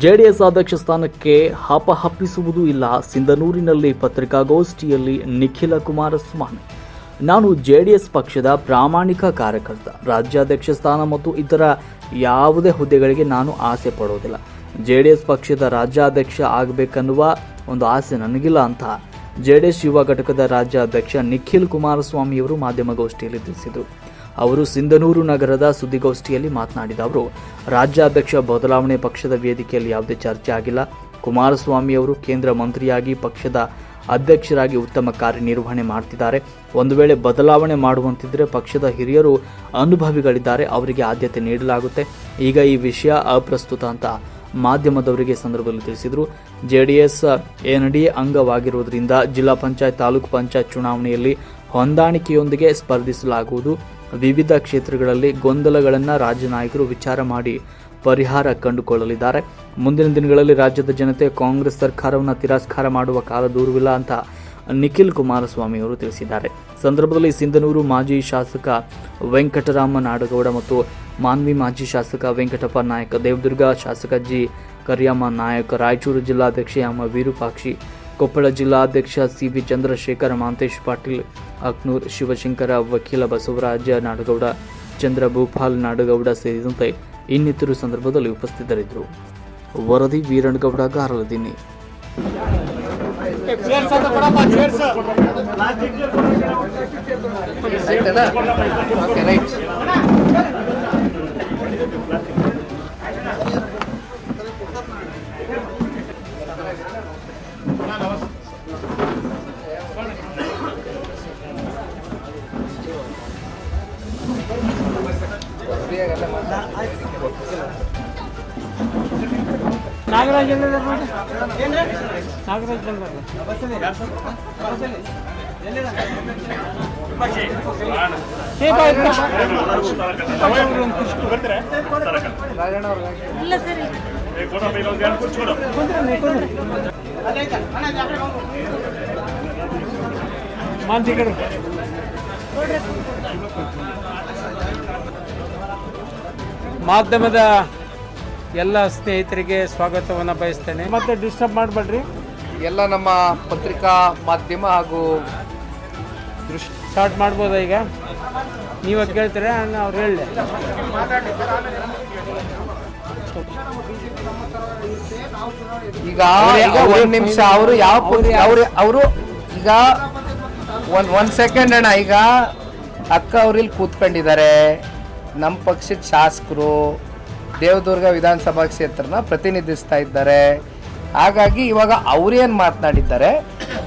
JDS ಅಧ್ಯಕ್ಷ ಸ್ಥಾನಕ್ಕೆ ಹಪಹಪಿಸುವುದೂ ಇಲ್ಲ. ಸಿಂಧನೂರಿನಲ್ಲಿ ಪತ್ರಿಕಾಗೋಷ್ಠಿಯಲ್ಲಿ ನಿಖಿಲ ಕುಮಾರಸ್ವಾಮಿ, ನಾನು ಜೆಡಿಎಸ್ ಪಕ್ಷದ ಪ್ರಾಮಾಣಿಕ ಕಾರ್ಯಕರ್ತ. ರಾಜ್ಯಾಧ್ಯಕ್ಷ ಸ್ಥಾನ ಮತ್ತು ಇತರ ಯಾವುದೇ ಹುದ್ದೆಗಳಿಗೆ ನಾನು ಆಸೆ ಪಡೋದಿಲ್ಲ. ಜೆಡಿಎಸ್ ಪಕ್ಷದ ರಾಜ್ಯಾಧ್ಯಕ್ಷ ಆಗಬೇಕನ್ನುವ ಒಂದು ಆಸೆ ನನಗಿಲ್ಲ ಅಂತ ಜೆಡಿಎಸ್ ಯುವ ಘಟಕದ ರಾಜ್ಯಾಧ್ಯಕ್ಷ ನಿಖಿಲ್ ಕುಮಾರಸ್ವಾಮಿಯವರು ಮಾಧ್ಯಮಗೋಷ್ಠಿಯಲ್ಲಿ ತಿಳಿಸಿದರು. ಅವರು ಸಿಂಧನೂರು ನಗರದ ಸುದ್ದಿಗೋಷ್ಠಿಯಲ್ಲಿ ಮಾತನಾಡಿದ ಅವರು, ರಾಜ್ಯಾಧ್ಯಕ್ಷ ಬದಲಾವಣೆ ಪಕ್ಷದ ವೇದಿಕೆಯಲ್ಲಿ ಯಾವುದೇ ಚರ್ಚೆ ಆಗಿಲ್ಲ. ಕುಮಾರಸ್ವಾಮಿ ಅವರು ಕೇಂದ್ರ ಮಂತ್ರಿಯಾಗಿ ಪಕ್ಷದ ಅಧ್ಯಕ್ಷರಾಗಿ ಉತ್ತಮ ಕಾರ್ಯನಿರ್ವಹಣೆ ಮಾಡ್ತಿದ್ದಾರೆ. ಒಂದು ವೇಳೆ ಬದಲಾವಣೆ ಮಾಡುವಂತಿದ್ದರೆ ಪಕ್ಷದ ಹಿರಿಯರು ಅನುಭವಿಗಳಿದ್ದಾರೆ, ಅವರಿಗೆ ಆದ್ಯತೆ ನೀಡಲಾಗುತ್ತೆ. ಈಗ ಈ ವಿಷಯ ಅಪ್ರಸ್ತುತ ಅಂತ ಮಾಧ್ಯಮದವರಿಗೆ ಸಂದರ್ಭದಲ್ಲಿ ತಿಳಿಸಿದರು. ಜೆಡಿಎಸ್ ಎನ್ಡಿಎ ಅಂಗವಾಗಿರುವುದರಿಂದ ಜಿಲ್ಲಾ ಪಂಚಾಯತ್, ತಾಲೂಕು ಪಂಚಾಯತ್ ಚುನಾವಣೆಯಲ್ಲಿ ಹೊಂದಾಣಿಕೆಯೊಂದಿಗೆ ಸ್ಪರ್ಧಿಸಲಾಗುವುದು. ವಿವಿಧ ಕ್ಷೇತ್ರಗಳಲ್ಲಿ ಗೊಂದಲಗಳನ್ನು ರಾಜ್ಯ ನಾಯಕರು ವಿಚಾರ ಮಾಡಿ ಪರಿಹಾರ ಕಂಡುಕೊಳ್ಳಲಿದ್ದಾರೆ. ಮುಂದಿನ ದಿನಗಳಲ್ಲಿ ರಾಜ್ಯದ ಜನತೆ ಕಾಂಗ್ರೆಸ್ ಸರ್ಕಾರವನ್ನು ತಿರಸ್ಕಾರ ಮಾಡುವ ಕಾಲ ದೂರವಿಲ್ಲ ಅಂತ ನಿಖಿಲ್ ಕುಮಾರಸ್ವಾಮಿ ಅವರು ತಿಳಿಸಿದ್ದಾರೆ. ಸಂದರ್ಭದಲ್ಲಿ ಸಿಂಧನೂರು ಮಾಜಿ ಶಾಸಕ ವೆಂಕಟರಾಮ ನಾಡಗೌಡ ಮತ್ತು ಮಾನ್ವಿ ಮಾಜಿ ಶಾಸಕ ವೆಂಕಟಪ್ಪ ನಾಯಕ್, ದೇವದುರ್ಗ ಶಾಸಕ ಜಿ ಕರಿಯಮ್ಮ ನಾಯಕ್, ರಾಯಚೂರು ಜಿಲ್ಲಾಧ್ಯಕ್ಷ ಎಂ ವಿರೂಪಾಕ್ಷಿ, ಕೊಪ್ಪಳ ಜಿಲ್ಲಾಧ್ಯಕ್ಷ ಸಿವಿ ಚಂದ್ರಶೇಖರ್, ಮಾಂತೇಶ್ ಪಾಟೀಲ್ ಅಕ್ನೂರ್, ಶಿವಶಂಕರ, ವಕೀಲ ಬಸವರಾಜ ನಾಡಗೌಡ, ಚಂದ್ರ ಭೂಪಾಲ್ ನಾಡಗೌಡ ಸೇರಿದಂತೆ ಇನ್ನಿತರು ಸಂದರ್ಭದಲ್ಲಿ ಉಪಸ್ಥಿತರಿದ್ದರು. ವರದಿ ವೀರಣ್ಣಗೌಡ ಗಾರಲದಿನ್ನಿ. ನಾಗರಾಜ್ ಮಾಧ್ಯಮದ ಎಲ್ಲ ಸ್ನೇಹಿತರಿಗೆ ಸ್ವಾಗತವನ್ನು ಬಯಸ್ತೇನೆ. ಮತ್ತೆ ಡಿಸ್ಟರ್ಬ್ ಮಾಡಬೇಡ್ರಿ. ಎಲ್ಲ ನಮ್ಮ ಪತ್ರಿಕಾ ಮಾಧ್ಯಮ ಹಾಗೂ ಸ್ಟಾರ್ಟ್ ಮಾಡ್ಬೋದಾ? ಈಗ ನೀವ ಕೇಳ್ತೀರಾ ಅವ್ರು ಹೇಳಿ. ಈಗ ಒಂದ್ ನಿಮಿಷ ಅವರು ಅವರು ಈಗ ಒಂದ್ ಸೆಕೆಂಡ್ ಅಣ್ಣ. ಈಗ ಅಕ್ಕ ಅವ್ರಿಲ್ಲಿ ಕೂತ್ಕೊಂಡಿದ್ದಾರೆ. ನಮ್ಮ ಪಕ್ಷದ ಶಾಸಕರು ದೇವದುರ್ಗ ವಿಧಾನಸಭಾ ಕ್ಷೇತ್ರನ ಪ್ರತಿನಿಧಿಸ್ತಾ ಇದ್ದಾರೆ. ಹಾಗಾಗಿ ಇವಾಗ ಅವ್ರೇನ್ ಮಾತನಾಡಿದ್ದಾರೆ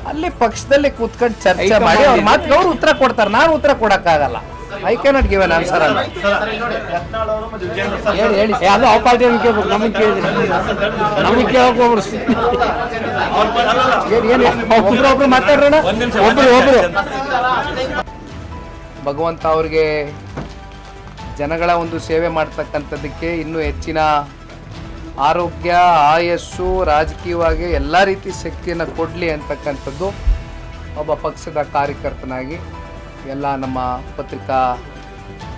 ಅಲ್ಲಿ ಪಕ್ಷದಲ್ಲಿ ಕೂತ್ಕೊಂಡು ಚರ್ಚೆ ಮಾಡಿ ಅವ್ರ ಮಾತಿಗೆ ಅವ್ರು ಉತ್ತರ ಕೊಡ್ತಾರೆ. ನಾನು ಉತ್ತರ ಕೊಡಕ್ಕಾಗಲ್ಲ. I cannot give an answer ಅಲ್ಲ. ಹೇಳಿ ಅದು ಆ ಪಾರ್ಟಿ ಕೇಳ್ಬೇಕು, ನಮಗೆ ಕೇಳಿದ್ರೆ ನಮಗೆ ಕೇಳಕ್ ಒಬ್ರು ಮಾತಾಡ್ರೋಣ. ಒಬ್ರು ಭಗವಂತ ಅವ್ರಿಗೆ ಜನಗಳ ಒಂದು ಸೇವೆ ಮಾಡ್ತಕ್ಕಂಥದ್ದಕ್ಕೆ ಇನ್ನೂ ಹೆಚ್ಚಿನ ಆರೋಗ್ಯ, ಆಯಸ್ಸು, ರಾಜಕೀಯವಾಗಿ ಎಲ್ಲ ರೀತಿ ಶಕ್ತಿಯನ್ನು ಕೊಡಲಿ ಅಂತಕ್ಕಂಥದ್ದು ಒಬ್ಬ ಪಕ್ಷದ ಕಾರ್ಯಕರ್ತನಾಗಿ ಎಲ್ಲ ನಮ್ಮ ಪತ್ರಿಕಾ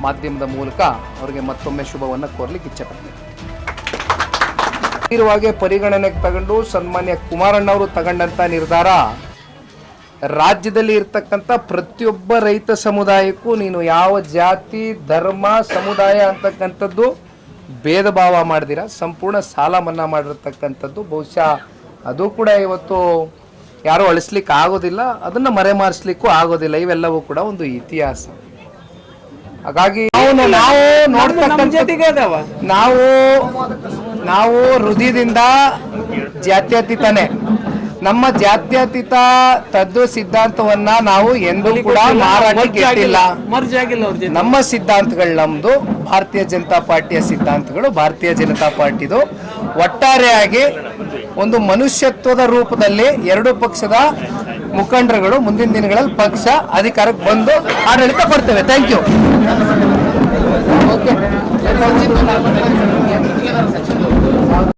ಮಾಧ್ಯಮದ ಮೂಲಕ ಅವರಿಗೆ ಮತ್ತೊಮ್ಮೆ ಶುಭವನ್ನು ಕೋರ್ಲಿಕ್ಕೆ ಇಚ್ಛೆಪಡ್ತೀನಿ. ಇರುವಾಗೆ ಪರಿಗಣನೆಗೆ ತಗೊಂಡು ಸನ್ಮಾನ್ಯ ಕುಮಾರಣ್ಣವರು ತಗೊಂಡಂಥ ನಿರ್ಧಾರ ರಾಜ್ಯದಲ್ಲಿ ಇರ್ತಕ್ಕಂಥ ಪ್ರತಿಯೊಬ್ಬ ರೈತ ಸಮುದಾಯಕ್ಕೂ ನೀನು ಯಾವ ಜಾತಿ, ಧರ್ಮ, ಸಮುದಾಯ ಅಂತಕ್ಕಂಥದ್ದು ಭೇದ ಭಾವ ಮಾಡ್ದಿರ ಸಂಪೂರ್ಣ ಸಾಲ ಮನ್ನಾ ಮಾಡಿರ್ತಕ್ಕಂಥದ್ದು. ಬಹುಶಃ ಅದು ಕೂಡ ಇವತ್ತು ಯಾರೂ ಅಳಿಸ್ಲಿಕ್ಕೆ ಆಗೋದಿಲ್ಲ, ಅದನ್ನು ಮರೆಮಾರಿಸ್ಲಿಕ್ಕೂ ಆಗೋದಿಲ್ಲ. ಇವೆಲ್ಲವೂ ಕೂಡ ಒಂದು ಇತಿಹಾಸ. ಹಾಗಾಗಿ ನಾವು ಹೃದಯದಿಂದ ಜಾತ್ಯತೀತನೇ. ನಮ್ಮ ಜಾತ್ಯತೀತ ತತ್ವ ಸಿದ್ಧಾಂತವನ್ನ ನಾವು ಎಂದೂ ಕೂಡ ಮಾರಾಟಕ್ಕೆ ಇಟ್ಟಿಲ್ಲ. ನಮ್ಮ ಸಿದ್ಧಾಂತಗಳು ನಮ್ದು, ಭಾರತೀಯ ಜನತಾ ಪಾರ್ಟಿಯ ಸಿದ್ಧಾಂತಗಳು ಭಾರತೀಯ ಜನತಾ ಪಾರ್ಟಿದು. ಒಟ್ಟಾರೆಯಾಗಿ ಒಂದು ಮನುಷ್ಯತ್ವದ ರೂಪದಲ್ಲಿ ಎರಡು ಪಕ್ಷದ ಮುಖಂಡರುಗಳು ಮುಂದಿನ ದಿನಗಳಲ್ಲಿ ಪಕ್ಷ ಅಧಿಕಾರಕ್ಕೆ ಬಂದು ಆಡಳಿತ ಕೊಡ್ತೇವೆ. Thank you.